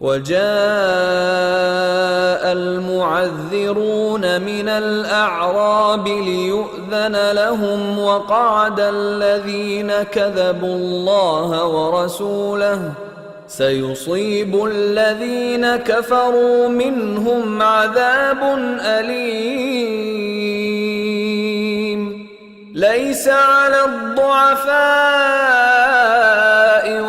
وجاء المعذرون من الأعراب ليؤذن لهم وقعد الذين كذبوا الله ورسوله سيصيب الذين كفروا منهم عذاب أليم. ليس على الضعفاء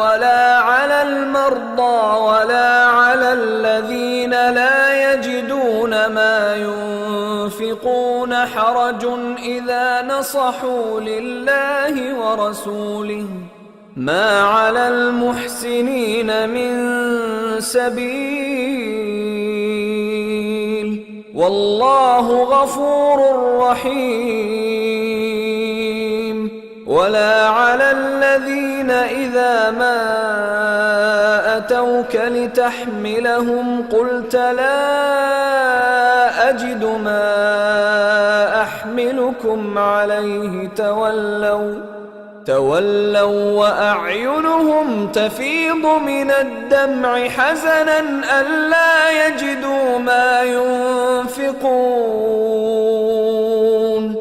ولا على المرضى ولا على الذين لا يجدون ما ينفقون حرج إذا نصحوا لله ورسوله ما على المحسنين من سبيل والله غفور رحيم. ولا على الذين إذا ما أتوك لتحملهم قلت لا أجد ما أحملكم عليه تولوا وأعينهم تفيض من الدمع حزنا ألا يجدوا ما ينفقون.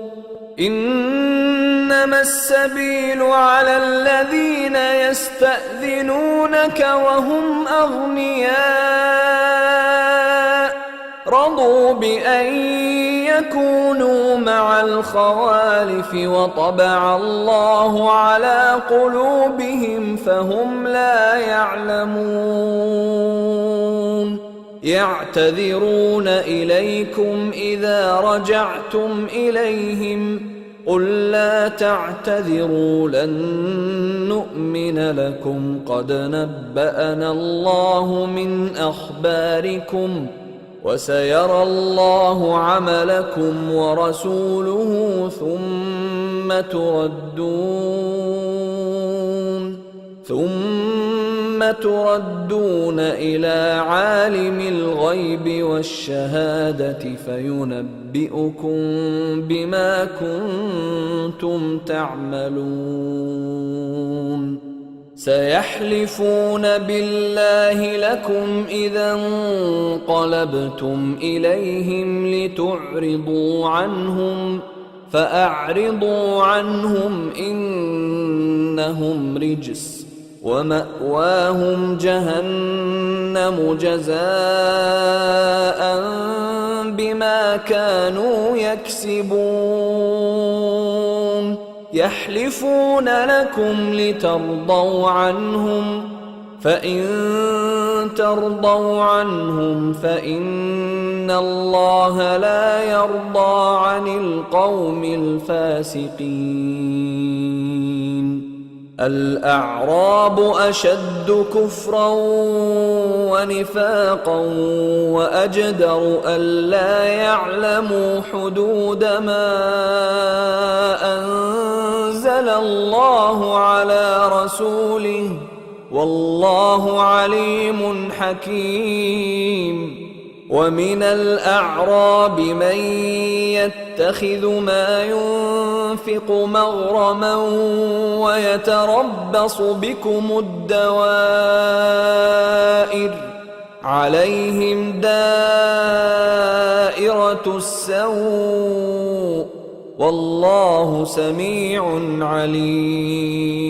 إنما السبيل على الذين يستأذنونك وهم أغنياء رضوا بأن يكونوا مع الخوالف وطبع الله على قلوبهم فهم لا يعلمون. يعتذرون إليكم إذا رجعتم إليهم قل لا تعتذروا لن نؤمن لكم قد نبأنا الله من أخباركم وسيرى الله عملكم ورسوله ثم تردون إلى عالم الغيب والشهادة فينبئكم بما كنتم تعملون. سيحلفون بالله لكم إذا انقلبتم إليهم لتعرضوا عنهم فأعرضوا عنهم إنهم رجس ومأواهم جهنم جزاء بما كانوا يكسبون. يحلفون لكم لترضوا عنهم فإن ترضوا عنهم فإن الله لا يرضى عن القوم الفاسقين. الأعراب أشد كفرا ونفاقا وأجدر ألا يعلموا حدود ما أنزل الله على رسوله والله عليم حكيم. ومن الأعراب من يتخذ ما ينفق مغرما ويتربص بكم الدوائر عليهم دائرة السوء والله سميع عليم.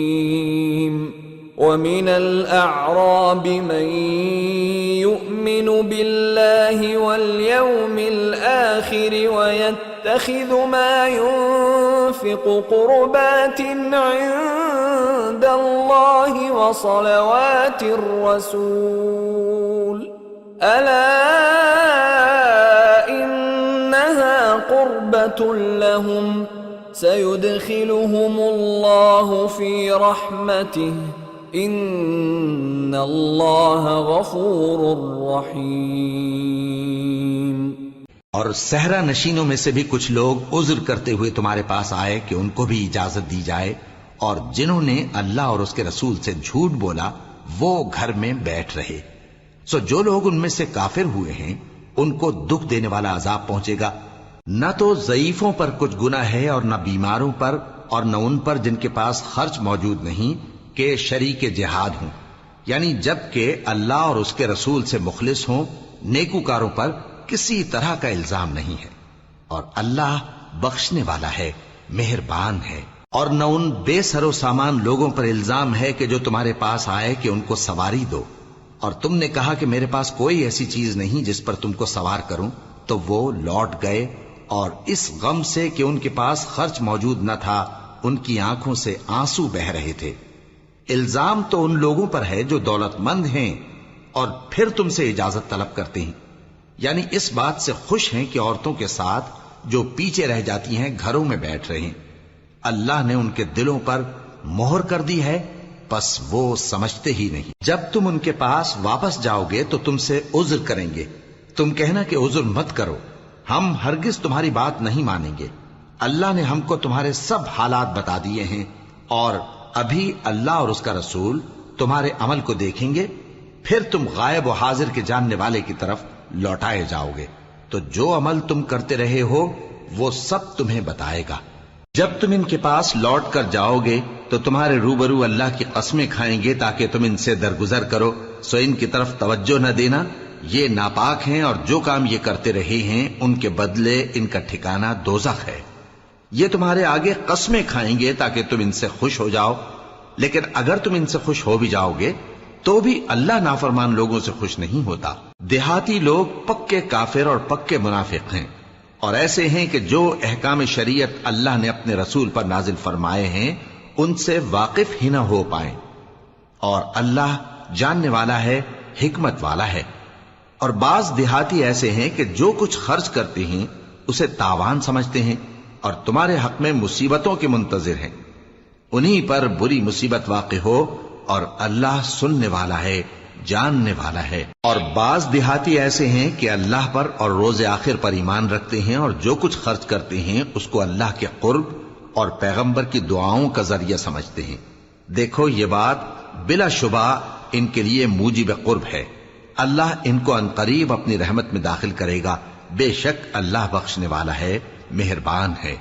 ومن الأعراب من يؤمن بالله واليوم الآخر ويتخذ ما ينفق قربات عند الله وصلوات الرسول ألا إنها قربة لهم سيدخلهم الله في رحمته إن الله غفور रहीम। और सहरा नशीनों में से भी कुछ लोग उज्र करते हुए तुम्हारे पास आए कि उनको भी इजाजत दी जाए, और जिन्होंने अल्लाह और उसके रसूल से झूठ बोला वो घर में बैठ रहे। सो जो लोग उनमें से काफिर हुए हैं उनको दुख देने वाला अजाब पहुंचेगा। न तो ज़ईफों पर कुछ गुनाह है और न बीमारों पर और न उन पर जिनके पास खर्च मौजूद नहीं कि शरीके जिहाद हों। یعنی جب کہ اللہ اور اس کے رسول سے مخلص ہوں، نیکوکاروں پر کسی طرح کا الزام نہیں ہے، اور اللہ بخشنے والا ہے، مہربان ہے۔ اور نہ ان بے سر و سامان لوگوں پر الزام ہے کہ جو تمہارے پاس آئے کہ ان کو سواری دو، اور تم نے کہا کہ میرے پاس کوئی ایسی چیز نہیں جس پر تم کو سوار کروں، تو وہ لوٹ گئے، اور اس غم سے کہ ان کے پاس خرچ موجود نہ تھا ان کی آنکھوں سے آنسو بہ رہے تھے۔ الزام تو ان لوگوں پر ہے جو دولت مند ہیں اور پھر تم سے اجازت طلب کرتے ہیں، یعنی اس بات سے خوش ہیں کہ عورتوں کے ساتھ جو پیچھے رہ جاتی ہیں گھروں میں بیٹھ رہے ہیں۔ اللہ نے ان کے دلوں پر مہر کر دی ہے، پس وہ سمجھتے ہی نہیں۔ جب تم ان کے پاس واپس جاؤ گے تو تم سے عذر کریں گے، تم کہنا کہ عذر مت کرو، ہم ہرگز تمہاری بات نہیں مانیں گے۔ اللہ نے ہم کو تمہارے سب حالات بتا دیے ہیں، اور ابھی اللہ اور اس کا رسول تمہارے عمل کو دیکھیں گے، پھر تم غائب و حاضر کے جاننے والے کی طرف لوٹائے جاؤ گے، تو جو عمل تم کرتے رہے ہو وہ سب تمہیں بتائے گا۔ جب تم ان کے پاس لوٹ کر جاؤ گے تو تمہارے روبرو اللہ کی قسمیں کھائیں گے تاکہ تم ان سے درگزر کرو، سو ان کی طرف توجہ نہ دینا، یہ ناپاک ہیں، اور جو کام یہ کرتے رہے ہیں ان کے بدلے ان کا ٹھکانہ دوزخ ہے۔ یہ تمہارے آگے قسمیں کھائیں گے تاکہ تم ان سے خوش ہو جاؤ، لیکن اگر تم ان سے خوش ہو بھی جاؤ گے تو بھی اللہ نافرمان لوگوں سے خوش نہیں ہوتا۔ دیہاتی لوگ پکے کافر اور پکے منافق ہیں، اور ایسے ہیں کہ جو احکام شریعت اللہ نے اپنے رسول پر نازل فرمائے ہیں ان سے واقف ہی نہ ہو پائیں، اور اللہ جاننے والا ہے، حکمت والا ہے۔ اور بعض دیہاتی ایسے ہیں کہ جو کچھ خرچ کرتے ہیں اسے تاوان سمجھتے ہیں اور تمہارے حق میں مصیبتوں کے منتظر ہیں، انہی پر بری مصیبت واقع ہو، اور اللہ سننے والا ہے، جاننے والا ہے۔ اور بعض دیہاتی ایسے ہیں کہ اللہ پر اور روز آخر پر ایمان رکھتے ہیں، اور جو کچھ خرچ کرتے ہیں اس کو اللہ کے قرب اور پیغمبر کی دعاؤں کا ذریعہ سمجھتے ہیں۔ دیکھو یہ بات بلا شبہ ان کے لیے موجب قرب ہے، اللہ ان کو عنقریب اپنی رحمت میں داخل کرے گا، بے شک اللہ بخشنے والا ہے، مہربان ہے۔